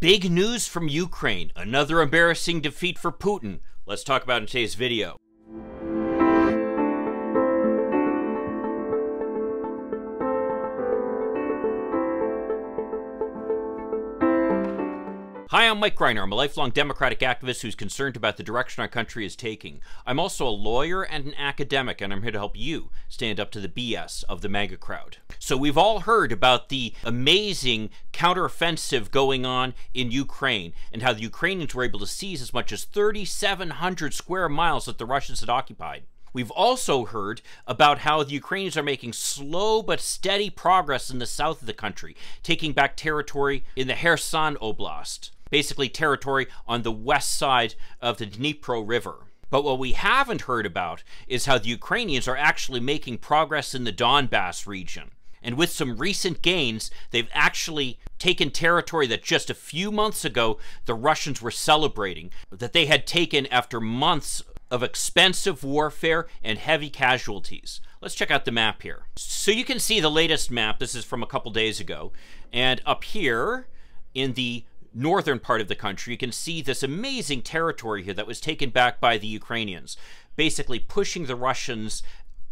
Big news from Ukraine. Another embarrassing defeat for Putin. Let's talk about it in today's video. Hi, I'm Mike Greiner. I'm a lifelong Democratic activist who's concerned about the direction our country is taking. I'm also a lawyer and an academic, and I'm here to help you stand up to the BS of the MAGA crowd. So we've all heard about the amazing counteroffensive going on in Ukraine and how the Ukrainians were able to seize as much as 3,700 square miles that the Russians had occupied. We've also heard about how the Ukrainians are making slow but steady progress in the south of the country, taking back territory in the Kherson Oblast, basically territory on the west side of the Dnipro River. But what we haven't heard about is how the Ukrainians are actually making progress in the Donbass region. And with some recent gains, they've actually taken territory that just a few months ago the Russians were celebrating, that they had taken after months of expensive warfare and heavy casualties. Let's check out the map here. So you can see the latest map. This is from a couple days ago. And up here in the northern part of the country, you can see this amazing territory here that was taken back by the Ukrainians, basically pushing the Russians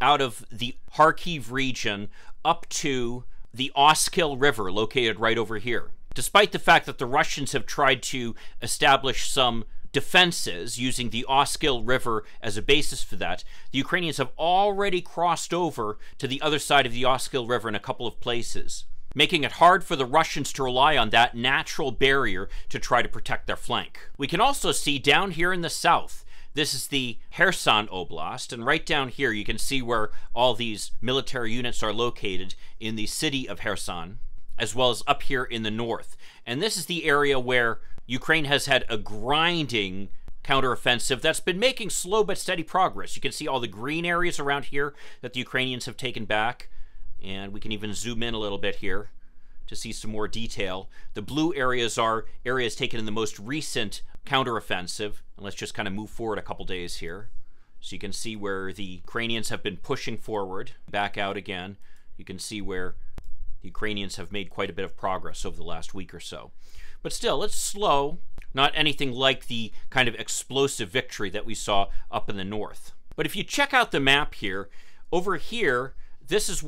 out of the Kharkiv region up to the Oskil River, located right over here. Despite the fact that the Russians have tried to establish some defenses using the Oskil River as a basis for that, the Ukrainians have already crossed over to the other side of the Oskil River in a couple of places, making it hard for the Russians to rely on that natural barrier to try to protect their flank. We can also see down here in the south, this is the Kherson Oblast, and right down here you can see where all these military units are located in the city of Kherson, as well as up here in the north. And this is the area where Ukraine has had a grinding counteroffensive that's been making slow but steady progress. You can see all the green areas around here that the Ukrainians have taken back, and we can even zoom in a little bit here to see some more detail. The blue areas are areas taken in the most recent counteroffensive, and let's just kind of move forward a couple days here. So you can see where the Ukrainians have been pushing forward, back out again. You can see where the Ukrainians have made quite a bit of progress over the last week or so. But still, it's slow, not anything like the kind of explosive victory that we saw up in the north. But if you check out the map here, over here, this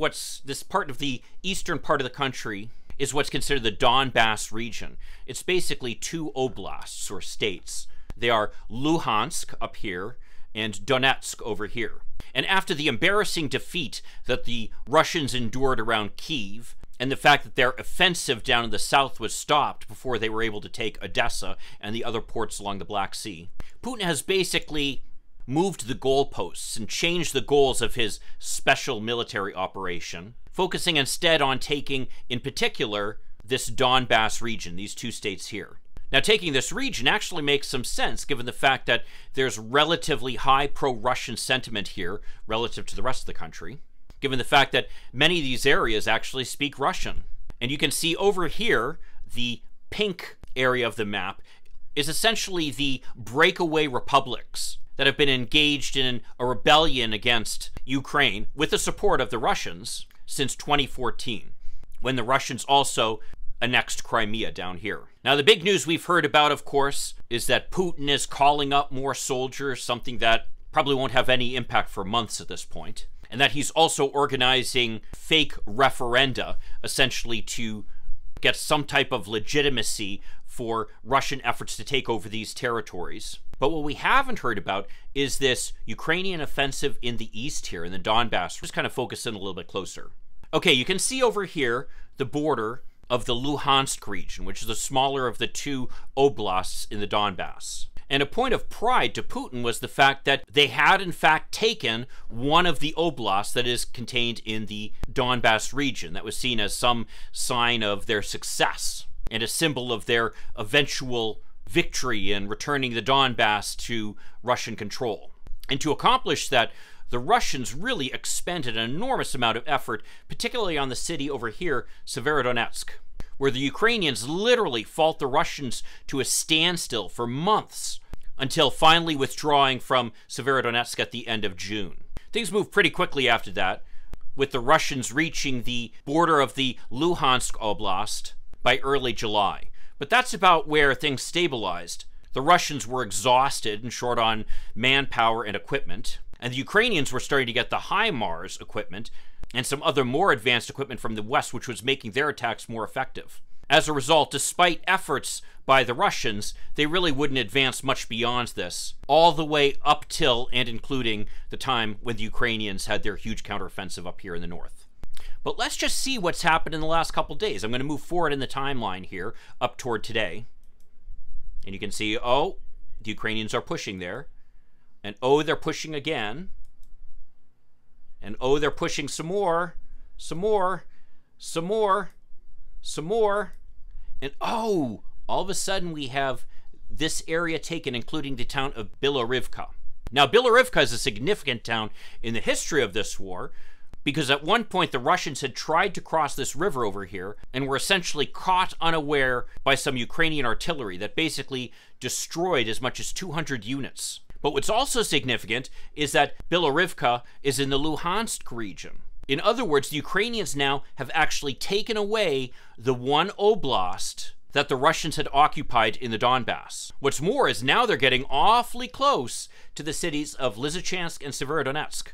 part of the eastern part of the country is what's considered the Donbass region. It's basically two oblasts or states. They are Luhansk up here and Donetsk over here. And after the embarrassing defeat that the Russians endured around Kyiv, and the fact that their offensive down in the south was stopped before they were able to take Odessa and the other ports along the Black Sea, Putin has basically moved the goalposts and changed the goals of his special military operation, focusing instead on taking, in particular, this Donbass region, these two states here. Now, taking this region actually makes some sense, given the fact that there's relatively high pro-Russian sentiment here relative to the rest of the country, given the fact that many of these areas actually speak Russian. And you can see over here, the pink area of the map is essentially the breakaway republics that have been engaged in a rebellion against Ukraine with the support of the Russians since 2014, when the Russians also annexed Crimea down here. Now, the big news we've heard about, of course, is that Putin is calling up more soldiers, something that probably won't have any impact for months at this point, and that he's also organizing fake referenda, essentially to get some type of legitimacy for Russian efforts to take over these territories. But what we haven't heard about is this Ukrainian offensive in the east here, in the Donbass. Just kind of focus in a little bit closer. Okay, you can see over here the border of the Luhansk region, which is the smaller of the two oblasts in the Donbass. And a point of pride to Putin was the fact that they had in fact taken one of the oblasts that is contained in the Donbass region. That was seen as some sign of their success and a symbol of their eventual victory in returning the Donbass to Russian control. And to accomplish that, the Russians really expended an enormous amount of effort, particularly on the city over here, Severodonetsk, where the Ukrainians literally fought the Russians to a standstill for months, until finally withdrawing from Severodonetsk at the end of June. Things moved pretty quickly after that, with the Russians reaching the border of the Luhansk Oblast by early July. But that's about where things stabilized. The Russians were exhausted and short on manpower and equipment, and the Ukrainians were starting to get the HIMARS equipment and some other more advanced equipment from the West, which was making their attacks more effective. As a result, despite efforts by the Russians, they really wouldn't advance much beyond this, all the way up till and including the time when the Ukrainians had their huge counteroffensive up here in the north. But let's just see what's happened in the last couple days. I'm going to move forward in the timeline here, up toward today. And you can see, oh, the Ukrainians are pushing there. And oh, they're pushing again. And oh, they're pushing some more. Some more. Some more. Some more. And oh, all of a sudden we have this area taken, including the town of Bilorivka. Now, Bilorivka is a significant town in the history of this war, because at one point the Russians had tried to cross this river over here and were essentially caught unaware by some Ukrainian artillery that basically destroyed as much as 200 units. But what's also significant is that Bilorivka is in the Luhansk region. In other words, the Ukrainians now have actually taken away the one oblast that the Russians had occupied in the Donbass. What's more is now they're getting awfully close to the cities of Lysychansk and Severodonetsk,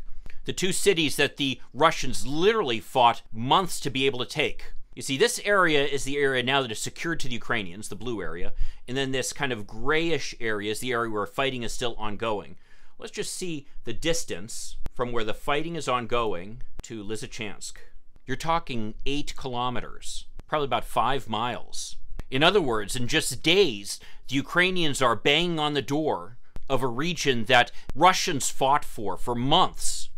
the two cities that the Russians literally fought months to be able to take. You see, this area is the area now that is secured to the Ukrainians, the blue area, and then this kind of grayish area is the area where fighting is still ongoing. Let's just see the distance from where the fighting is ongoing to Lysychansk. You're talking 8 kilometers, probably about 5 miles. In other words, in just days, the Ukrainians are banging on the door of a region that Russians fought for months,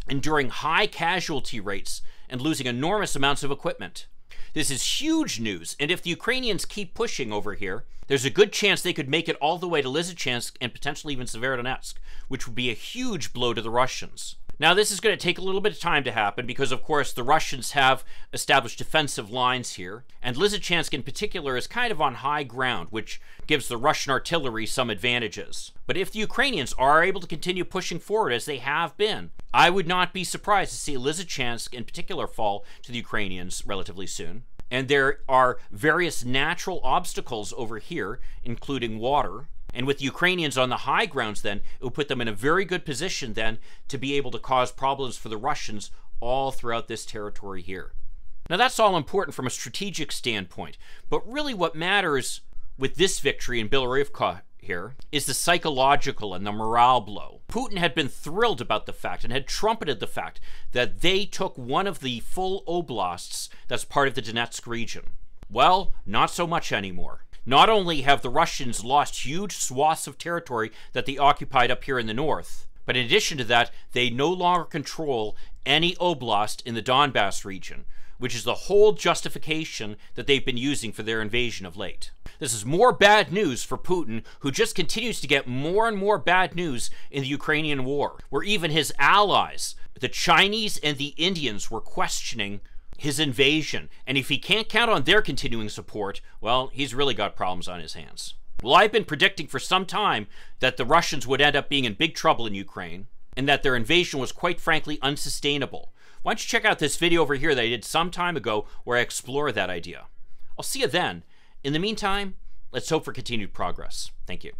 enduring high casualty rates and losing enormous amounts of equipment. This is huge news, and if the Ukrainians keep pushing over here, there's a good chance they could make it all the way to Lysychansk and potentially even Severodonetsk, which would be a huge blow to the Russians. Now, this is going to take a little bit of time to happen because, of course, the Russians have established defensive lines here, and Lysychansk in particular is kind of on high ground, which gives the Russian artillery some advantages. But if the Ukrainians are able to continue pushing forward as they have been, I would not be surprised to see Lysychansk in particular fall to the Ukrainians relatively soon. And there are various natural obstacles over here, including water. And with the Ukrainians on the high grounds then, it will put them in a very good position then to be able to cause problems for the Russians all throughout this territory here. Now that's all important from a strategic standpoint, but really what matters with this victory in Bilorivka here is the psychological and the morale blow. Putin had been thrilled about the fact and had trumpeted the fact that they took one of the full oblasts that's part of the Donetsk region. Well, not so much anymore. Not only have the Russians lost huge swaths of territory that they occupied up here in the north, but in addition to that, they no longer control any oblast in the Donbass region, which is the whole justification that they've been using for their invasion of late. This is more bad news for Putin, who just continues to get more and more bad news in the Ukrainian war, where even his allies, the Chinese and the Indians, were questioning his invasion, and if he can't count on their continuing support, well, he's really got problems on his hands. Well, I've been predicting for some time that the Russians would end up being in big trouble in Ukraine, and that their invasion was quite frankly unsustainable. Why don't you check out this video over here that I did some time ago where I explore that idea. I'll see you then. In the meantime, let's hope for continued progress. Thank you.